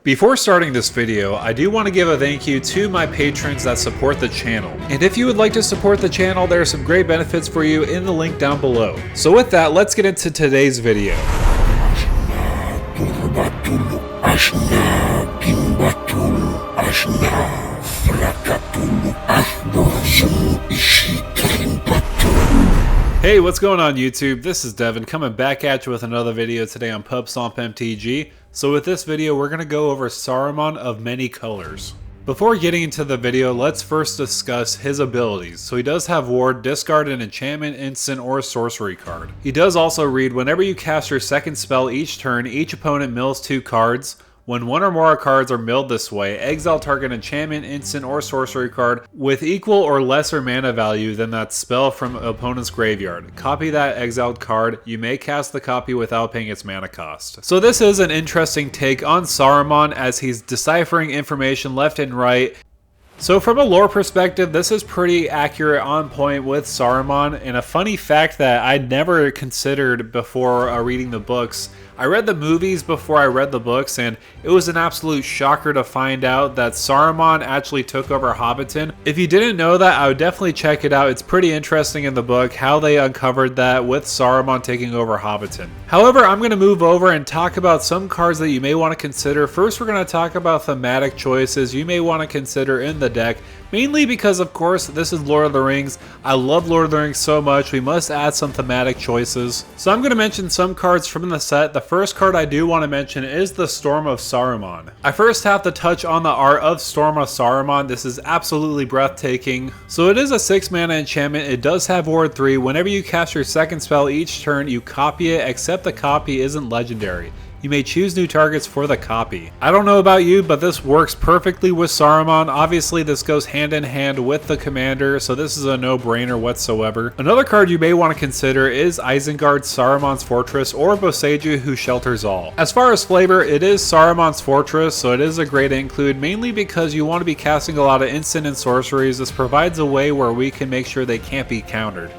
Before starting this video, I do want to give a thank you to my patrons that support the channel. And if you would like to support the channel, there are some great benefits for you in the link down below. So with that, let's get into today's video. Hey, what's going on YouTube? This is Devin coming back at you with another video today on PubStomp MTG. So with this video, we're going to go over Saruman of many colors. Before getting into the video, let's first discuss his abilities. So he does have Ward, discard an enchantment, instant, or sorcery card. He does also read, whenever you cast your second spell each turn, each opponent mills 2 cards. When one or more cards are milled this way, exile target enchantment, instant, or sorcery card with equal or lesser mana value than that spell from opponent's graveyard. Copy that exiled card. You may cast the copy without paying its mana cost. So this is an interesting take on Saruman as he's deciphering information left and right. So from a lore perspective, this is pretty accurate, on point with Saruman, and a funny fact that I'd never considered before reading the books. I read the movies before I read the books, and it was an absolute shocker to find out that Saruman actually took over Hobbiton. If you didn't know that, I would definitely check it out. It's pretty interesting in the book how they uncovered that with Saruman taking over Hobbiton. However, I'm going to move over and talk about some cards that you may want to consider. First, we're going to talk about thematic choices you may want to consider in the deck. Mainly because, of course, this is Lord of the Rings. I love Lord of the Rings so much, we must add some thematic choices. So I'm going to mention some cards from the set. The first card I do want to mention is the Storm of Saruman. I first have to touch on the art of Storm of Saruman. This is absolutely breathtaking. So it is a 6 mana enchantment. It does have Ward 3. Whenever you cast your second spell each turn, you copy it, except the copy isn't legendary. You may choose new targets for the copy. I don't know about you, but this works perfectly with Saruman. Obviously, this goes hand in hand with the commander, so this is a no-brainer whatsoever. Another card you may want to consider is Isengard, Saruman's Fortress, or Boseiju, Who Shelters All. As far as flavor, it is Saruman's Fortress, so it is a great include, mainly because you want to be casting a lot of instant and sorceries. This provides a way where we can make sure they can't be countered.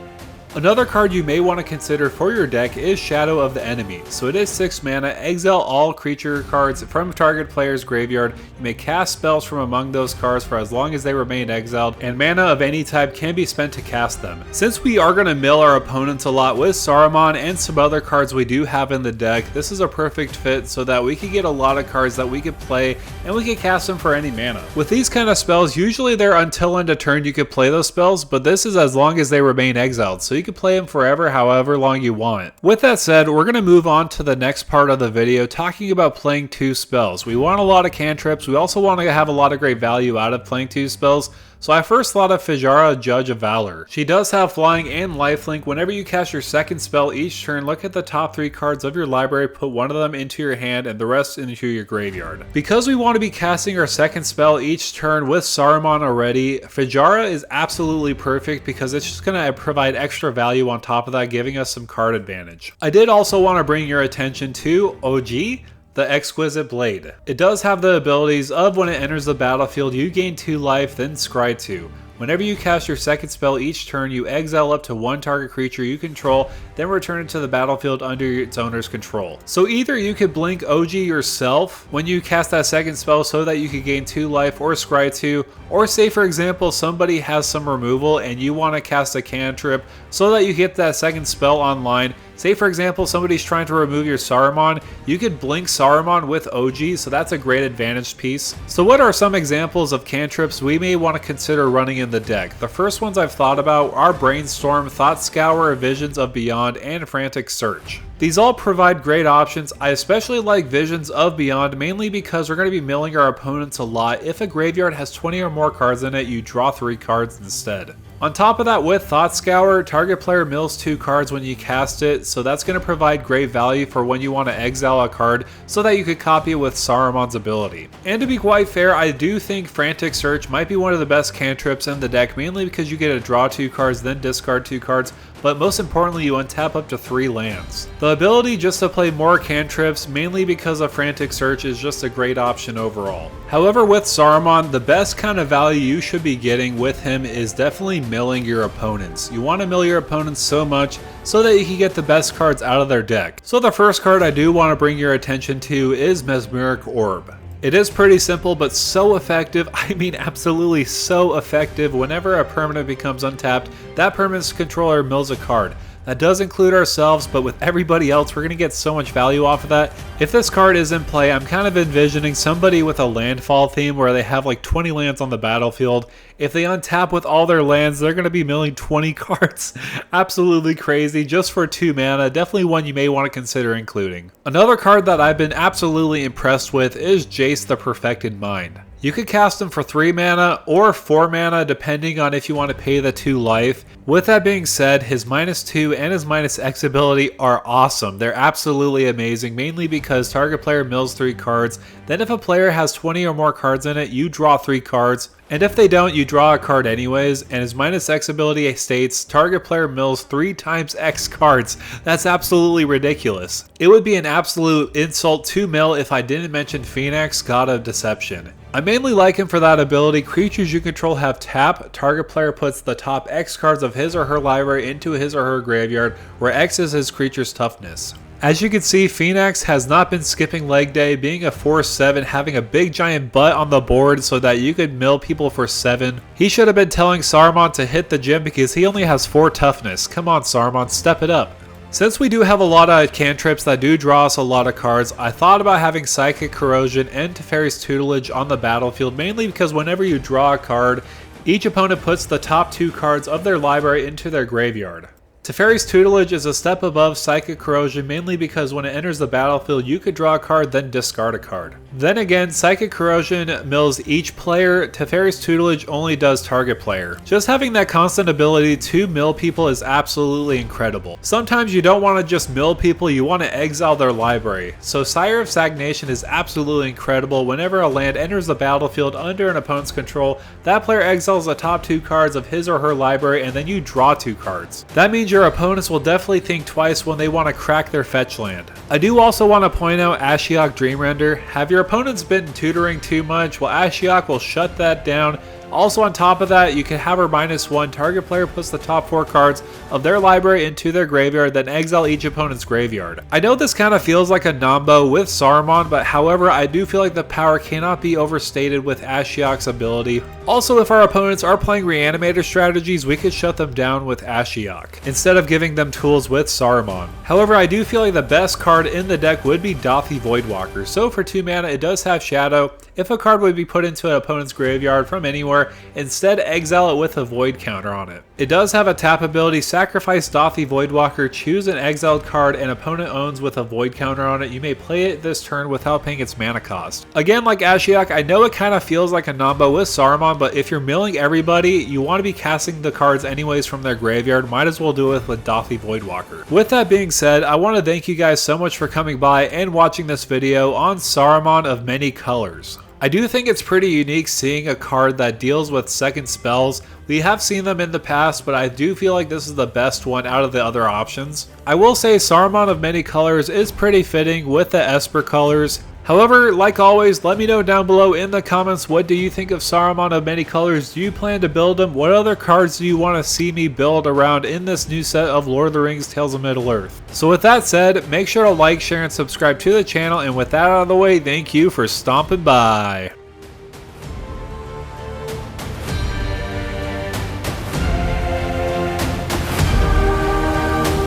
Another card you may want to consider for your deck is Shadow of the Enemy. So it is 6 mana, exile all creature cards from target player's graveyard. You may cast spells from among those cards for as long as they remain exiled, and mana of any type can be spent to cast them. Since we are going to mill our opponents a lot with Saruman and some other cards we do have in the deck, this is a perfect fit so that we can get a lot of cards that we could play and we can cast them for any mana. With these kind of spells, usually they're until end of turn you could play those spells, but this is as long as they remain exiled, so you can play them forever, however long you want. With that said, we're going to move on to the next part of the video, talking about playing 2 spells. We want a lot of cantrips. We also want to have a lot of great value out of playing 2 spells. So I first thought of Fijara, Judge of Valor. She does have flying and lifelink. Whenever you cast your second spell each turn, look at the top 3 cards of your library, put one of them into your hand and the rest into your graveyard. Because we want to be casting our second spell each turn with Saruman already, Fijara is absolutely perfect because it's just going to provide extra value on top of that, giving us some card advantage. I did also want to bring your attention to OG, the Exquisite Blade. It does have the abilities of when it enters the battlefield, you gain 2 life, then scry 2. Whenever you cast your second spell each turn, you exile up to 1 target creature you control, then return it to the battlefield under its owner's control. So either you could blink OG yourself when you cast that second spell so that you could gain 2 life or scry 2, or say for example somebody has some removal and you want to cast a cantrip so that you get that second spell online. Say for example somebody's trying to remove your Saruman, you could blink Saruman with OG, so that's a great advantage piece. So what are some examples of cantrips we may want to consider running in the deck? The first ones I've thought about are Brainstorm, Thought Scour, Visions of Beyond, and Frantic Search. These all provide great options. I especially like Visions of Beyond, mainly because we're going to be milling our opponents a lot. If a graveyard has 20 or more cards in it, you draw 3 cards instead. On top of that, with Thought Scour, target player mills 2 cards when you cast it, so that's going to provide great value for when you want to exile a card so that you could copy it with Saruman's ability. And to be quite fair, I do think Frantic Search might be one of the best cantrips in the deck, mainly because you get to draw 2 cards, then discard 2 cards, but most importantly you untap up to 3 lands. The ability just to play more cantrips, mainly because of Frantic Search, is just a great option overall. However, with Saruman, the best kind of value you should be getting with him is definitely milling your opponents. You want to mill your opponents so much so that you can get the best cards out of their deck. So the first card I do want to bring your attention to is Mesmeric Orb. It is pretty simple, but so effective. I mean, absolutely so effective. Whenever a permanent becomes untapped, that permanent's controller mills a card. That does include ourselves, but with everybody else, we're going to get so much value off of that. If this card is in play, I'm kind of envisioning somebody with a landfall theme where they have like 20 lands on the battlefield. If they untap with all their lands, they're going to be milling 20 cards. Absolutely crazy, just for 2 mana. Definitely one you may want to consider including. Another card that I've been absolutely impressed with is Jace the Perfected Mind. You could cast him for 3 mana or 4 mana depending on if you want to pay the 2 life. With that being said, his -2 and his -X ability are awesome. They're absolutely amazing, mainly because target player mills 3 cards. Then if a player has 20 or more cards in it, you draw 3 cards. And if they don't, you draw a card anyways, and his -X ability states target player mills 3 times X cards. That's absolutely ridiculous. It would be an absolute insult to mill if I didn't mention Phoenix, God of Deception. I mainly like him for that ability. Creatures you control have tap. Target player puts the top X cards of his or her library into his or her graveyard, where X is his creature's toughness. As you can see, Phoenix has not been skipping leg day, being a 4/7, having a big giant butt on the board so that you could mill people for 7. He should have been telling Saruman to hit the gym because he only has 4 toughness. Come on Saruman, step it up. Since we do have a lot of cantrips that do draw us a lot of cards, I thought about having Psychic Corrosion and Teferi's Tutelage on the battlefield, mainly because whenever you draw a card, each opponent puts the top 2 cards of their library into their graveyard. Teferi's Tutelage is a step above Psychic Corrosion, mainly because when it enters the battlefield, you could draw a card, then discard a card. Then again, Psychic Corrosion mills each player. Teferi's Tutelage only does target player. Just having that constant ability to mill people is absolutely incredible. Sometimes you don't want to just mill people, you want to exile their library. So Sire of Stagnation is absolutely incredible. Whenever a land enters the battlefield under an opponent's control, that player exiles the top 2 cards of his or her library, and then you draw 2 cards. That means your opponents will definitely think twice when they want to crack their fetch land. I do also want to point out Ashiok Dreamrender. Have your opponents been tutoring too much? Well, Ashiok will shut that down. Also on top of that, you can have her -1. Target player puts the top 4 cards of their library into their graveyard, then exile each opponent's graveyard. I know this kind of feels like a nombo with Saruman, but however, I do feel like the power cannot be overstated with Ashiok's ability. Also, if our opponents are playing Reanimator strategies, we could shut them down with Ashiok, instead of giving them tools with Saruman. However, I do feel like the best card in the deck would be Dauthi Voidwalker. So for 2 mana, it does have Shadow. If a card would be put into an opponent's graveyard from anywhere, instead exile it with a void counter on it. It does have a tap ability, sacrifice Dauthi Voidwalker, choose an exiled card an opponent owns with a void counter on it. You may play it this turn without paying its mana cost. Again, like Ashiok, I know it kind of feels like a nombo with Saruman, but if you're milling everybody, you want to be casting the cards anyways from their graveyard. Might as well do it with Dauthi Voidwalker. With that being said, I want to thank you guys so much for coming by and watching this video on Saruman of Many Colors. I do think it's pretty unique seeing a card that deals with second spells. We have seen them in the past, but I do feel like this is the best one out of the other options. I will say Saruman of Many Colors is pretty fitting with the Esper colors. However, like always, let me know down below in the comments, what do you think of Saruman of Many Colors? Do you plan to build them? What other cards do you want to see me build around in this new set of Lord of the Rings Tales of Middle-earth? So with that said, make sure to like, share, and subscribe to the channel, and with that out of the way, thank you for stomping by.